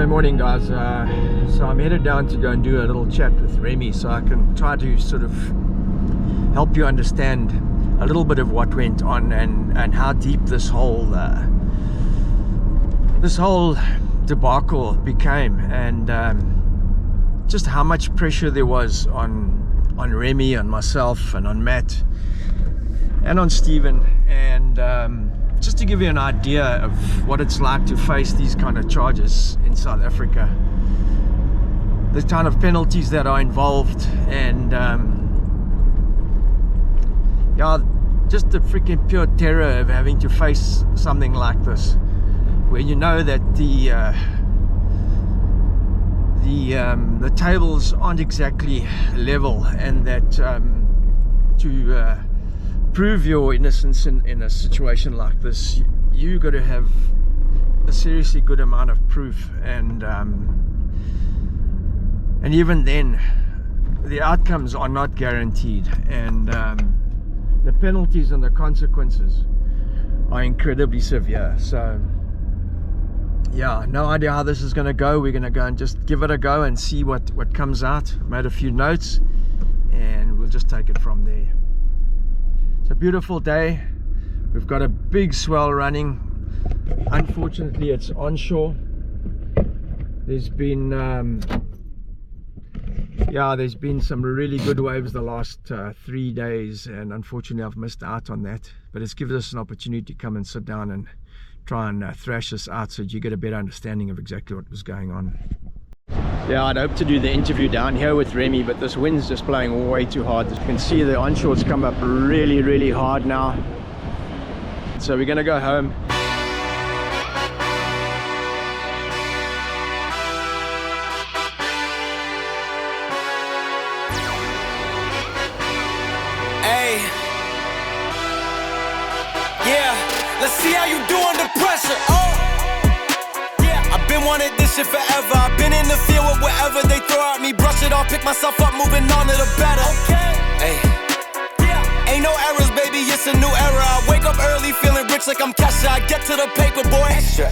Good morning, guys. So I'm headed down to go and do a little chat with Remi so I can try to sort of help you understand a little bit of what went on and how deep this whole debacle became, and just how much pressure there was on Remi, on myself, and on Matt, and on Stephen, and just to give you an idea of what it's like to face these kind of charges in South Africa, the kind of penalties that are involved, and yeah, just the freaking pure terror of having to face something like this, where you know that the tables aren't exactly level, and that to prove your innocence in a situation like this, you got to have a seriously good amount of proof, and even then the outcomes are not guaranteed, and the penalties and the consequences are incredibly severe. So yeah, no idea how this is going to go. We're going to go and just give it a go and see what comes out. Made a few notes and we'll just take it from there. It's a beautiful day. We've got a big swell running. Unfortunately, it's onshore. There's been there's been some really good waves the last 3 days, and unfortunately I've missed out on that, but it's given us an opportunity to come and sit down and try and thrash this out so that you get a better understanding of exactly what was going on. Yeah, I'd hoped to do the interview down here with Remi, but this wind's just blowing way too hard. As you can see, the onshore's come up really hard now. So we're gonna go home. Hey, yeah, let's see how you do under pressure. Oh, yeah, I've been wanting this shit forever. I've been in the field with whatever they throw at me. Brush it off, pick myself up, moving on to the better. Okay, hey, yeah, ain't no errors, baby, it's a new era. I wake up early, feeling rich like I'm Kesha. I get to the paper, boy. Extra.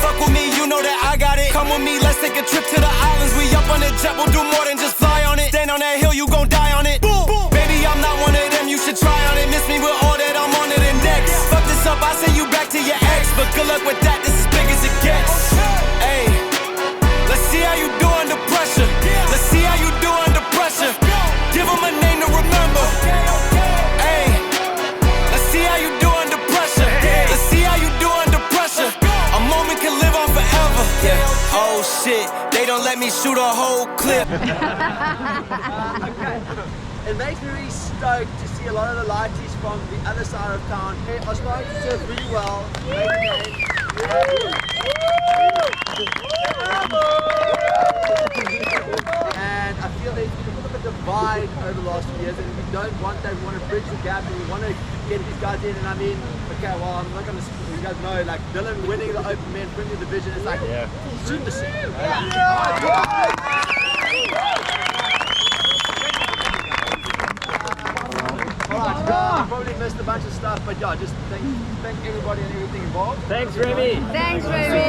Fuck with me, you know that I got it. Come with me, let's take a trip to the islands. We up on the jet, we'll do more than just fly on it. Stand on that hill, you gon' die on it. Boom, boom. Baby, I'm not one of them, you should try on it. Miss me with all that, I'm on it and next. Fuck this up, I send you back to your ex, but good luck with that, this is big as it gets. Hey, let's see how you do under pressure. Let's see how you do under pressure. Give them a name to remember. Hey, let's see how you do under pressure. Let's see how you do under pressure. A moment can live on forever. Yeah. Oh shit, they don't let me shoot a whole clip. It makes me really stoked to see a lot of the lighties from the other side of town. They are starting to surf really well. And I feel there's been a bit of a divide over the last few years, and we don't want that. We want to bridge the gap, and we want to get these guys in. And I mean, okay, well, I'm not going to, you guys know, like Dylan winning the Open Men Premier Division is like super sick. Alright, I probably missed a bunch of stuff, but yeah, just thank everybody and everything involved. Thanks, Remi. Thanks, Remi.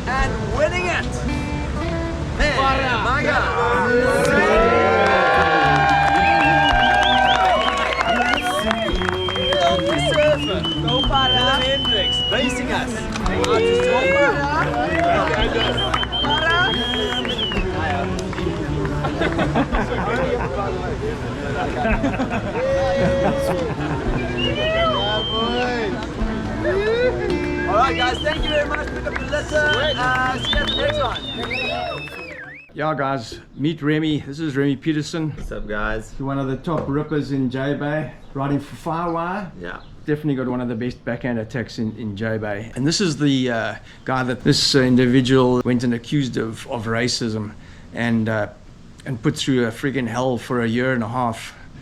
And winning it! Man, my God! Surfer! Go para! Hendrix, racing us! Alright guys, thank you very much. Pick up the litter. See you at the next one. Yeah guys, meet Remi. This is Remi Peterson. What's up, guys? One of the top rippers in J-Bay, riding for Firewire. Yeah. Definitely got one of the best backhand attacks in J-Bay. And this is the guy that this individual went and accused of racism and put through a friggin' hell for 1.5 years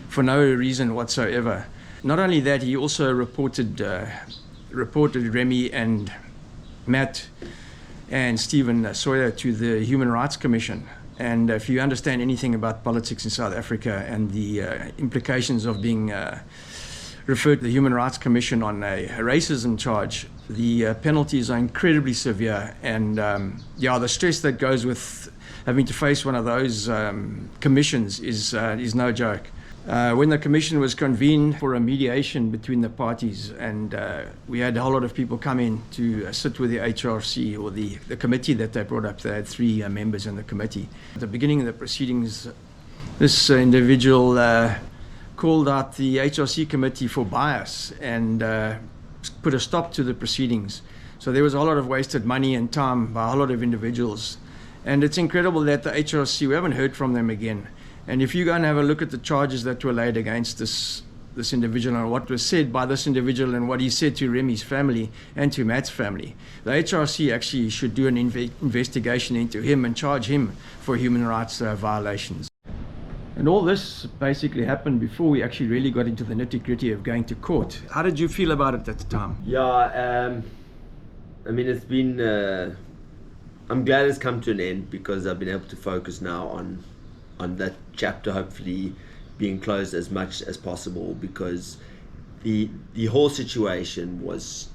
for no reason whatsoever. Not only that, he also reported Remi and Matt and Stephen Sawyer to the Human Rights Commission, And if you understand anything about politics in South Africa and the implications of being referred to the Human Rights Commission on a racism charge, the penalties are incredibly severe. And the stress that goes with having to face one of those commissions is no joke. When the commission was convened for a mediation between the parties, and we had a whole lot of people come in to sit with the HRC, or the committee that they brought up. They had 3 members in the committee. At the beginning of the proceedings, this individual called out the HRC committee for bias and put a stop to the proceedings. So there was a whole lot of wasted money and time by a whole lot of individuals. And it's incredible that the HRC, we haven't heard from them again. And if you go and have a look at the charges that were laid against this individual and what was said by this individual and what he said to Remi's family and to Matt's family, the HRC actually should do an investigation into him and charge him for human rights violations. And all this basically happened before we actually really got into the nitty-gritty of going to court. How did you feel about it at the time? Yeah, I mean, it's been, I'm glad it's come to an end, because I've been able to focus now on that chapter hopefully being closed as much as possible, because the whole situation was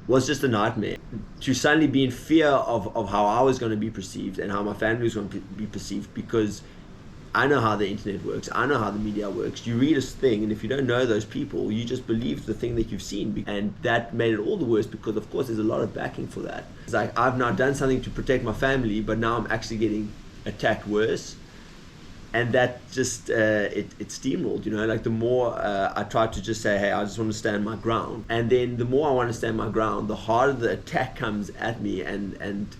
just a nightmare. To suddenly be in fear of how I was going to be perceived and how my family was going to be perceived, because I know how the internet works, I know how the media works. You read a thing, and if you don't know those people, you just believe the thing that you've seen. And that made it all the worse, because of course there's a lot of backing for that. It's like, I've now done something to protect my family, but now I'm actually getting attacked worse. And that just, it steamrolled, you know. Like, the more I tried to just say, hey, I just want to stand my ground. And then the more I want to stand my ground, the harder the attack comes at me, and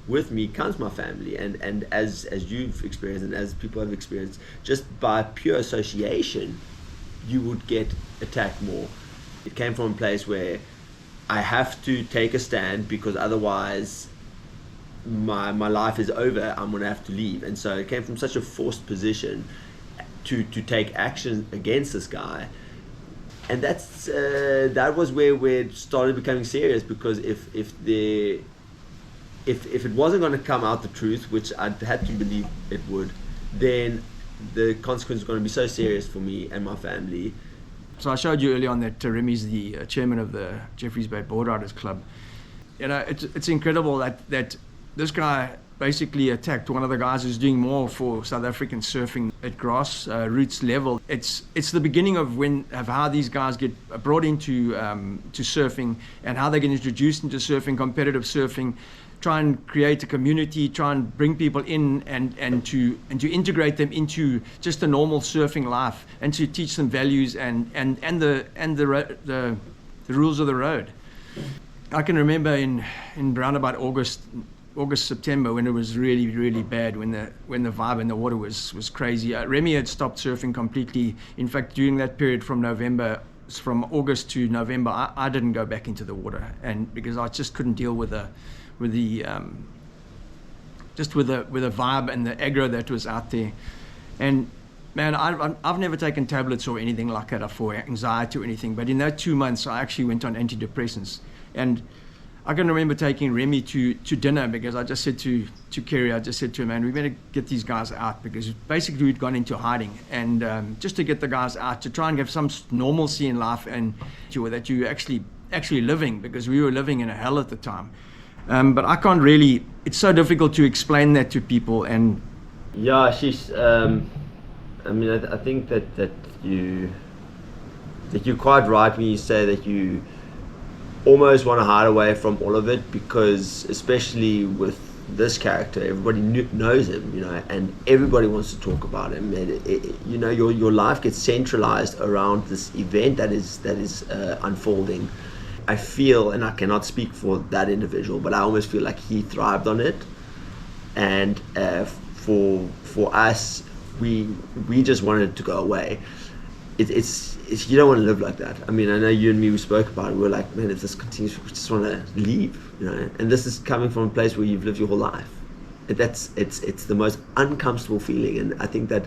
with me comes my family. And as you've experienced and as people have experienced, just by pure association, you would get attacked more. It came from a place where I have to take a stand, because otherwise my life is over, I'm gonna have to leave. And so it came from such a forced position to take action against this guy. And that was where it started becoming serious, because if it wasn't going to come out the truth, which I had to believe it would, then the consequence was going to be so serious for me and my family. So I showed you earlier on that Remi's the chairman of the Jeffreys Bay Board Riders Club. You know, it's incredible that this guy basically attacked one of the guys who's doing more for South African surfing at grassroots level. It's the beginning of how these guys get brought into to surfing, and how they get introduced into surfing, competitive surfing, try and create a community, try and bring people in and to integrate them into just a normal surfing life, and to teach them values and the rules of the road. I can remember in around about August, September, when it was really, really bad, when the vibe in the water was crazy. Remi had stopped surfing completely. In fact, during that period from August to November, I didn't go back into the water, and because I just couldn't deal with the vibe and the aggro that was out there. And man, I've never taken tablets or anything like that for anxiety or anything, but in that 2 months, I actually went on antidepressants. And I can remember taking Remi to dinner, because I just said to Kerry, I just said to him, man, we better get these guys out, because basically we'd gone into hiding, and just to get the guys out, to try and have some normalcy in life, and that you actually living, because we were living in a hell at the time. But I can't really, it's so difficult to explain that to people. And yeah, she's, I mean, I think that you're quite right when you say that you almost want to hide away from all of it, because especially with this character, everybody knows him, you know, and everybody wants to talk about him, and you know, your life gets centralized around this event that is unfolding. I feel, and I cannot speak for that individual, but I almost feel like he thrived on it, and for us, we just wanted it to go away. It's you don't want to live like that. I mean, I know you and me, we spoke about it. We were like, man, if this continues, we just want to leave, you know. And this is coming from a place where you've lived your whole life. It's the most uncomfortable feeling. And I think that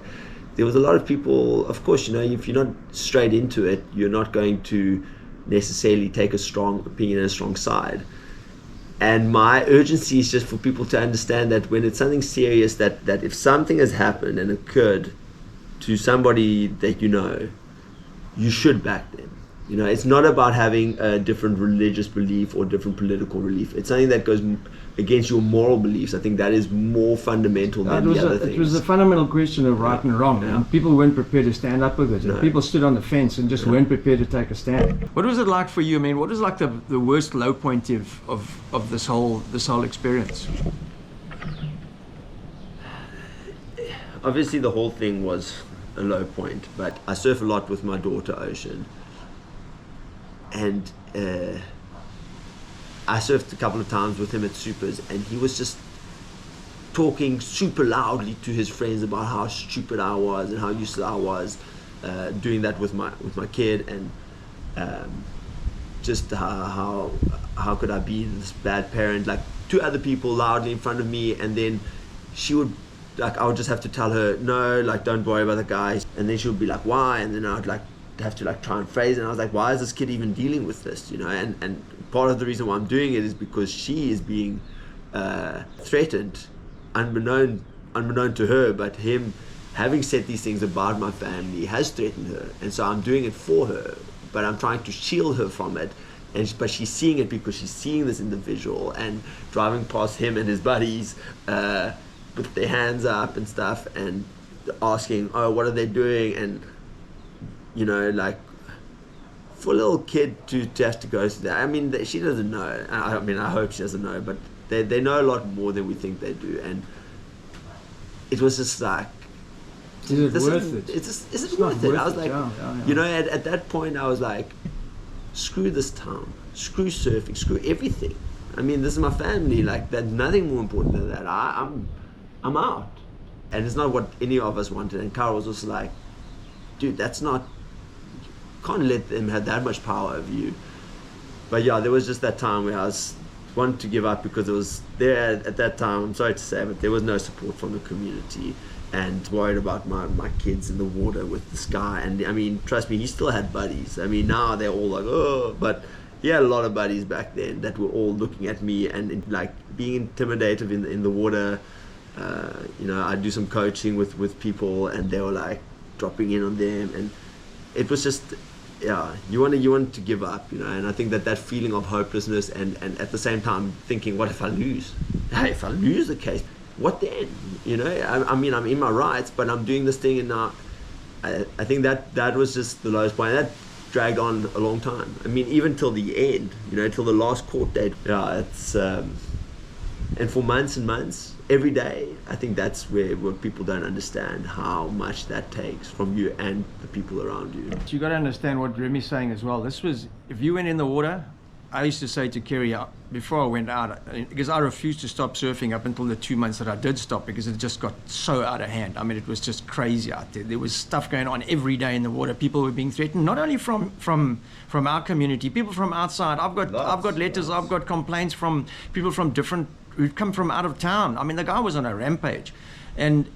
there was a lot of people, of course, you know, if you're not straight into it, you're not going to necessarily take a strong opinion and a strong side. And my urgency is just for people to understand that when it's something serious, that if something has happened and occurred to somebody that you should back them. You know, it's not about having a different religious belief or different political belief. It's something that goes against your moral beliefs. I think that is more fundamental than the other things. It was a fundamental question of right and wrong, and people weren't prepared to stand up with it. No. People stood on the fence and just weren't prepared to take a stand. What was it like for you? I mean, what was like the worst low point of this whole experience? Obviously, the whole thing was a low point, but I surf a lot with my daughter, Ocean. And I surfed a couple of times with him at Supers, and he was just talking super loudly to his friends about how stupid I was and how useless I was, doing that with my kid, and just how could I be this bad parent, like to other people loudly in front of me. And then she would, like, I would just have to tell her, no, like, don't worry about the guys, and then she would be like, why? And then I would have to try and phrase it, and I was like, why is this kid even dealing with this, and part of the reason why I'm doing it is because she is being threatened unbeknown to her, but him having said these things about my family has threatened her, and so I'm doing it for her, but I'm trying to shield her from it, but she's seeing it because she's seeing this individual and driving past him and his buddies with their hands up and stuff and asking, oh, what are they doing? And like, for a little kid to have to go through that, I mean, she doesn't know. I mean, I hope she doesn't know, but they know a lot more than we think they do. And it was just like, is it worth it? Is it worth it? I was like, yeah. At that point, I was like, screw this town, screw surfing, screw everything. I mean, this is my family. Like, there's nothing more important than that. I'm out. And it's not what any of us wanted. And Carl was also like, dude, that's not, can't let them have that much power over you. But yeah, there was just that time where I wanted to give up, because it was there at that time, I'm sorry to say, but there was no support from the community, and worried about my kids in the water with this guy. And I mean, trust me, he still had buddies. I mean, now they're all like, oh, but he had a lot of buddies back then that were all looking at me and like being intimidative in the water. I'd do some coaching with people, and they were like dropping in on them, and it was just, yeah, you want to give up, and I think that feeling of hopelessness, and at the same time thinking, what if I lose? Hey, if I lose the case, what then? I mean, I'm in my rights, but I'm doing this thing, and now I think that was just the lowest point. And that dragged on a long time. I mean, even till the end, till the last court date. Yeah, it's and for months and months, every day, I think that's where people don't understand how much that takes from you and the people around you. So you got to understand what Remi's saying as well. This was, if you went in the water, I used to say to Kerry before I went out, because I refused to stop surfing up until the 2 months that I did stop, because it just got so out of hand. I mean, it was just crazy out there. There was stuff going on every day in the water. People were being threatened, not only from our community, people from outside. I've got letters, I've got complaints from people from different, who'd come from out of town. I mean, the guy was on a rampage. And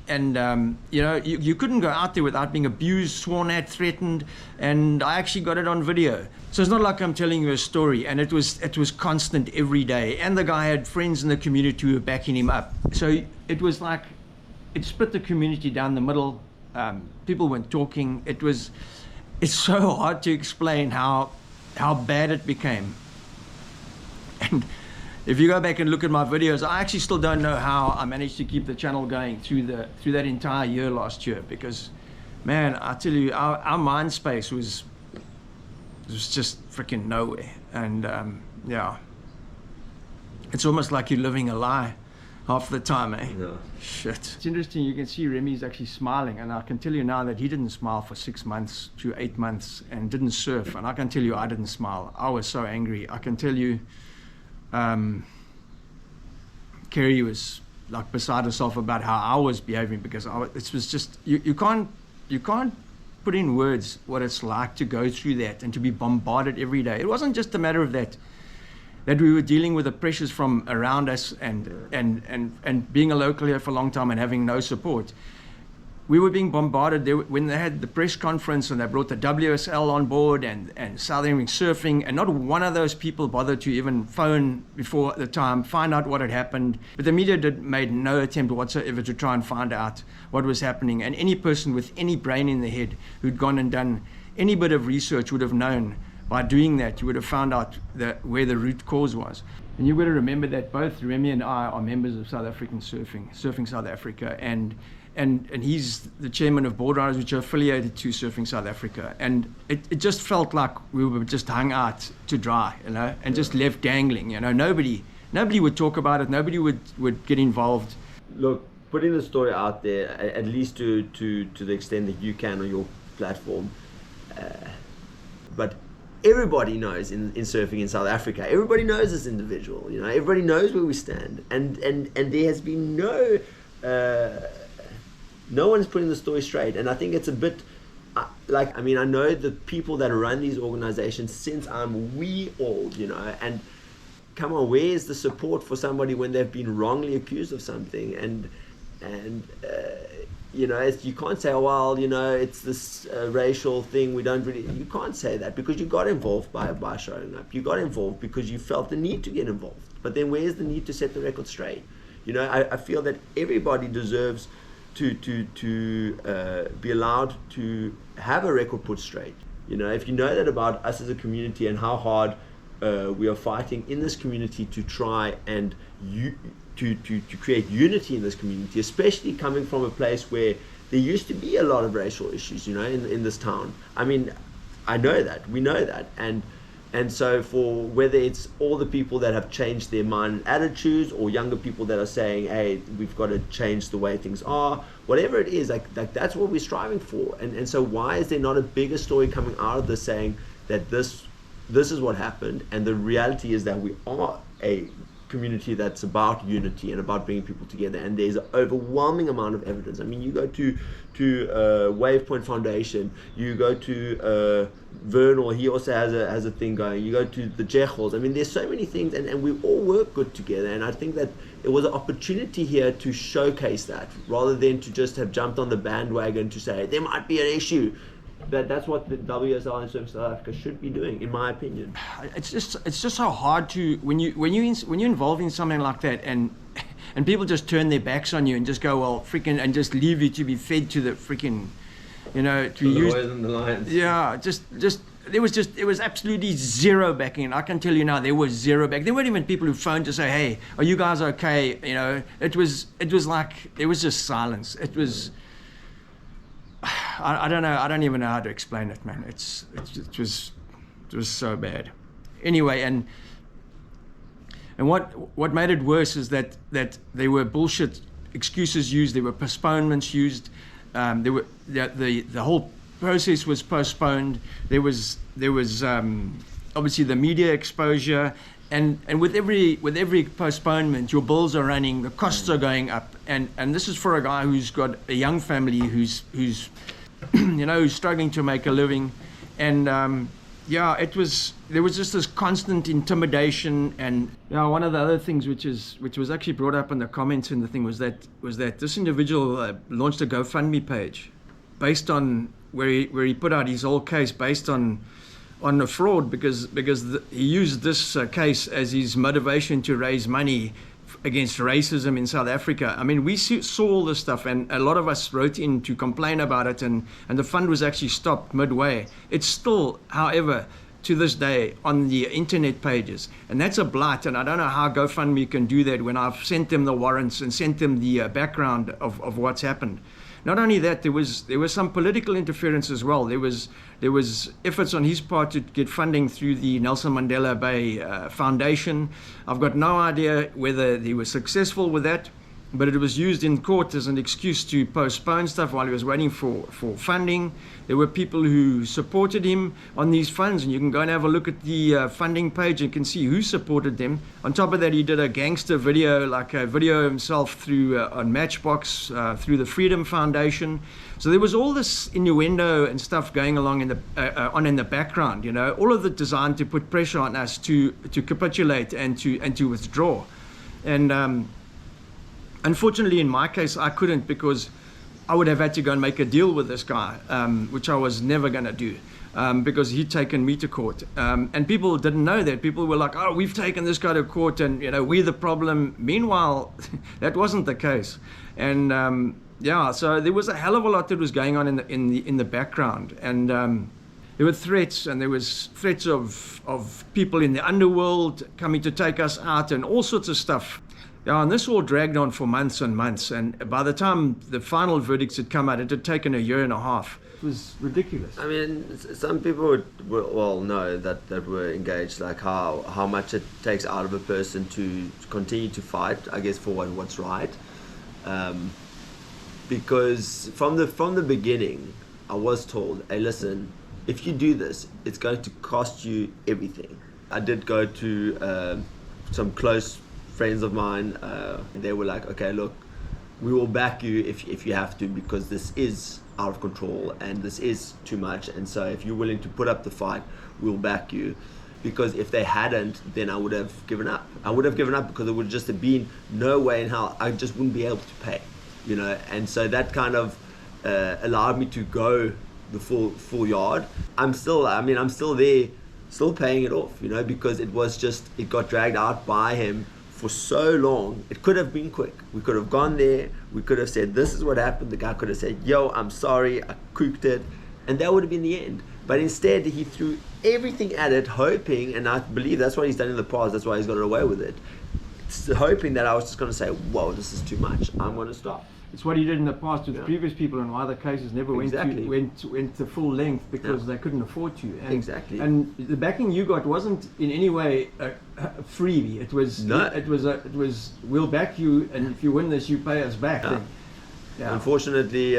you couldn't go out there without being abused, sworn at, threatened, and I actually got it on video. So it's not like I'm telling you a story, and it was constant every day. And the guy had friends in the community who were backing him up. So it was like, it split the community down the middle. People weren't talking. It's so hard to explain how bad it became. And if you go back and look at my videos, I actually still don't know how I managed to keep the channel going through that entire year last year, because, man, I tell you, our mind space was just freaking nowhere. And yeah, it's almost like you're living a lie half the time, eh? Yeah. Shit. It's interesting, you can see Remi's actually smiling, and I can tell you now that he didn't smile for 6 months to 8 months and didn't surf, and I can tell you I didn't smile. I was so angry. I can tell you, Kerry was like beside herself about how I was behaving, because it was just, you can't put in words what it's like to go through that and to be bombarded every day. It wasn't just a matter of that we were dealing with the pressures from around us and being a local here for a long time and having no support. we were being bombarded. When they had the press conference and they brought the WSL on board and Southern Surfing, and not one of those people bothered to even phone before the time, find out what had happened. But the media made no attempt whatsoever to try and find out what was happening. And any person with any brain in the head who'd gone and done any bit of research would have known. By doing that, you would have found out where the root cause was. And you've got to remember that both Remi and I are members of South African Surfing South Africa, and he's the chairman of Board Riders, which are affiliated to Surfing South Africa. And it just felt like we were just hung out to dry, you know, and just left dangling. You know, nobody would talk about it. Nobody would get involved. Look, putting the story out there, at least to the extent that you can on your platform, but everybody knows in surfing in South Africa, everybody knows this individual, you know, everybody knows where we stand, and there has been no one's putting the story straight. And I think it's a bit like, I mean, I know the people that run these organizations since I'm wee old, you know, and come on, where's the support for somebody when they've been wrongly accused of something? And you know, you can't say, oh, well, you know, it's this racial thing. You can't say that, because you got involved by showing up. You got involved because you felt the need to get involved. But then where's the need to set the record straight? You know, I feel that everybody deserves to be allowed to have a record put straight. You know, if you know that about us as a community and how hard we are fighting in this community to try and to create unity in this community, especially coming from a place where there used to be a lot of racial issues, you know, in this town. I mean, I know that, we know that, and so for whether it's all the people that have changed their mind and attitudes, or younger people that are saying, hey, we've got to change the way things are, whatever it is, like that's what we're striving for. And so why is there not a bigger story coming out of this saying that this is what happened, and the reality is that we are a community that's about unity and about bringing people together, and there's an overwhelming amount of evidence. I mean, you go to Wave Point Foundation, you go to Vernal, he also has a thing going, you go to the Jechels. I mean, there's so many things, and we all work good together, and I think that it was an opportunity here to showcase that, rather than to just have jumped on the bandwagon to say there might be an issue. That's what the WSL and Surfing South Africa should be doing, in my opinion. It's just so hard to when you're involved in something like that, and people just turn their backs on you and just go, well, freaking, and just leave you to be fed to the freaking, you know, to use the boys and the lions. Yeah, just there was absolutely zero backing. I can tell you now, there was zero back. There weren't even people who phoned to say, hey, are you guys okay? You know, it was like, it was just silence. It was. I don't know. I don't even know how to explain it, man. It was so bad. Anyway, and what made it worse is that there were bullshit excuses used. There were postponements used. There were the whole process was postponed. There was obviously the media exposure. And with every postponement, your bills are running, the costs are going up, and this is for a guy who's got a young family, who's you know, who's struggling to make a living, and there was just this constant intimidation. And one of the other things which was actually brought up in the comments in the thing was that this individual launched a GoFundMe page based on where he put out his whole case based on a fraud, because he used this case as his motivation to raise money against racism in South Africa. I mean, we saw all this stuff, and a lot of us wrote in to complain about it, and the fund was actually stopped midway. It's still, however, to this day on the internet pages, and that's a blight. And I don't know how GoFundMe can do that when I've sent them the warrants and sent them the background of what's happened. Not only that, there was some political interference as well. There was efforts on his part to get funding through the Nelson Mandela Bay Foundation. I've got no idea whether he was successful with that, but it was used in court as an excuse to postpone stuff while he was waiting for funding. There were people who supported him on these funds, and you can go and have a look at the funding page and you can see who supported them. On top of that, he did a gangster video, like a video himself through on Matchbox, through the Freedom Foundation. So there was all this innuendo and stuff going along in the background, you know, all of it designed to put pressure on us to capitulate and to withdraw. And unfortunately, in my case, I couldn't, because I would have had to go and make a deal with this guy, which I was never going to do. Because he'd taken me to court. And people didn't know that. People were like, oh, we've taken this guy to court and, we're the problem. Meanwhile, that wasn't the case. And so there was a hell of a lot that was going on in the background. And there were threats, and there was threats of people in the underworld coming to take us out and all sorts of stuff. Yeah, and this all dragged on for months and months. And by the time the final verdicts had come out, it had taken a year and a half. It was ridiculous. I mean, some people will know that were engaged, like how much it takes out of a person to continue to fight, I guess, for what's right. Because from the beginning, I was told, hey, listen, if you do this, it's going to cost you everything. I did go to some close friends of mine. They were like, okay, look, we will back you if you have to, because this is out of control and this is too much, and so if you're willing to put up the fight, we'll back you. Because if they hadn't, then I would have given up. I would have given up because it would just have been no way in hell. I just wouldn't be able to pay, and so that kind of allowed me to go the full yard. I'm still there, still paying it off, because it got dragged out by him for so long. It could have been quick. We could have gone there. We could have said, this is what happened. The guy could have said, yo, I'm sorry, I cooked it. And that would have been the end. But instead, he threw everything at it, hoping, and I believe that's what he's done in the past. That's why he's got away with it. It's hoping that I was just going to say, whoa, this is too much. I'm going to stop. It's what he did in the past with previous people, and why other cases never went to full length because they couldn't afford to. And, exactly. And the backing you got wasn't in any way a freebie. It was we'll back you, and if you win this, you pay us back. Yeah. Unfortunately,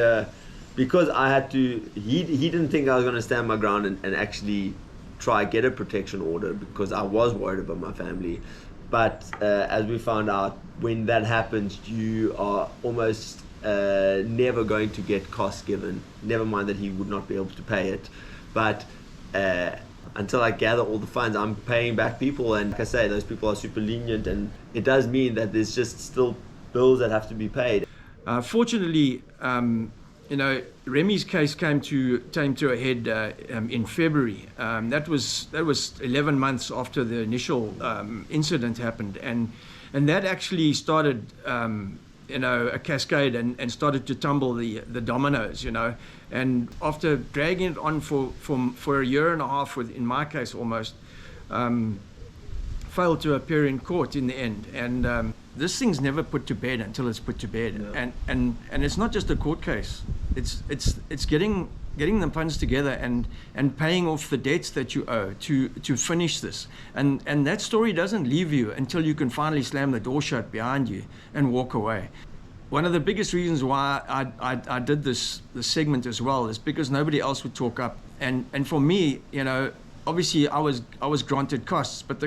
because I had to, he didn't think I was going to stand my ground and actually try get a protection order, because I was worried about my family. But as we found out, when that happens, you are almost never going to get costs given. Never mind that he would not be able to pay it. But until I gather all the funds, I'm paying back people. And like I say, those people are super lenient. And it does mean that there's just still bills that have to be paid. Fortunately, Remi's case came to a head in February. That was 11 months after the initial incident happened, and that actually started a cascade and started to tumble the dominoes. And after dragging it on for a year and a half, in my case almost, failed to appear in court in the end. And this thing's never put to bed until it's put to bed. No. And it's not just a court case. It's getting the funds together and paying off the debts that you owe to finish this. And that story doesn't leave you until you can finally slam the door shut behind you and walk away. One of the biggest reasons why I did this segment as well is because nobody else would talk up. And for me, obviously I was granted costs, but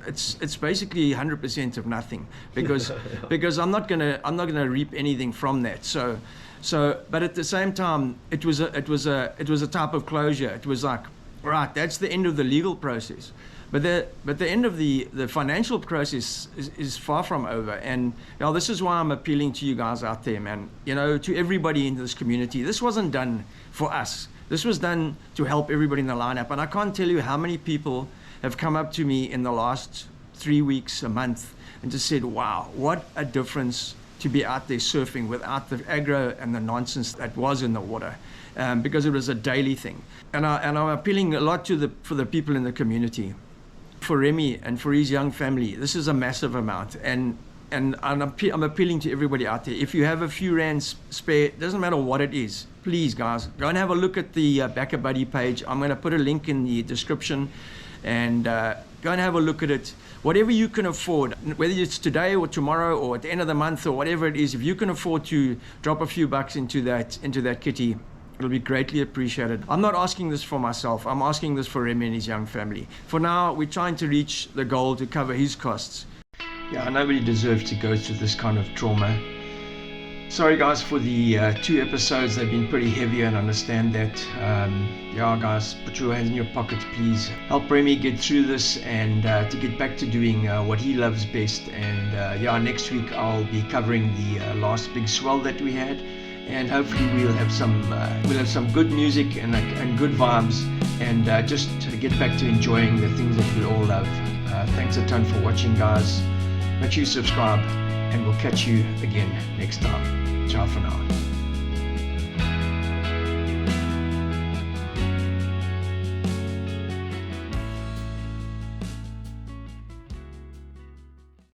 it's basically 100% of nothing because because I'm not gonna reap anything from that. So but at the same time, it was a type of closure. It was like, right, that's the end of the legal process. But the end of the financial process is far from over. And this is why I'm appealing to you guys out there, man. To everybody in this community. This wasn't done for us. This was done to help everybody in the lineup. And I can't tell you how many people have come up to me in the last 3 weeks, a month, and just said, wow, what a difference to be out there surfing without the aggro and the nonsense that was in the water, because it was a daily thing. And I'm appealing a lot for the people in the community, for Remi and for his young family. This is a massive amount, and I'm appealing to everybody out there. If you have a few rands spare, it doesn't matter what it is, please guys, go and have a look at the Back a Buddy page. I'm going to put a link in the description, and go and have a look at it. Whatever you can afford, whether it's today or tomorrow or at the end of the month or whatever it is, if you can afford to drop a few bucks into that kitty, it'll be greatly appreciated. I'm not asking this for myself. I'm asking this for Remi and his young family. For now, we're trying to reach the goal to cover his costs. Yeah, nobody deserves to go through this kind of trauma. Sorry guys for the 2 episodes. They've been pretty heavy, and understand that. Yeah guys, put your hands in your pockets, please. Help Remi get through this and to get back to doing what he loves best. And next week I'll be covering the last big swell that we had. and hopefully we'll have some good music and good vibes, and just to get back to enjoying the things that we all love. Thanks a ton for watching, guys. Make sure you subscribe, and we'll catch you again next time. Ciao for now.